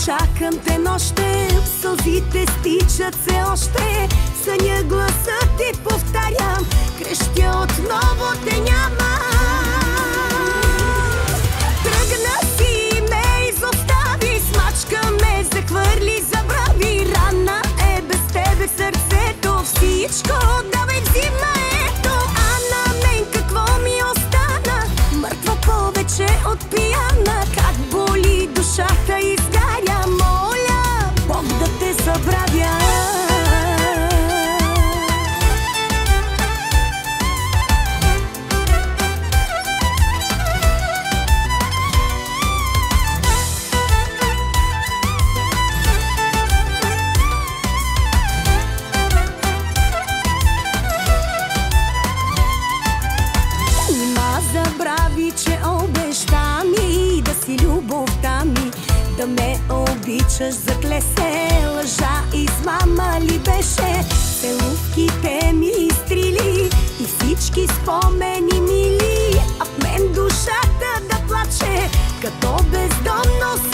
чакам те нощем, сълзите стичат все още. Съня гласът ти повтарям, крещя отново те няма. Тръгна си, ме изостави, смачка ме, захвърли, забрави. Рана е без тебе сърцето, всичко давай взима ето. А на мен какво ми остана? Мъртва повече от пияна. Как боли душата, изгаря, моля Бог да те забравя. Забрави, че обеща ми да си любовта ми, да ме обичаш, закле се. Лъжа, измама ли беше? Целувките ми изтрили и всички спомени мили, а в мен душата да плаче като бездомно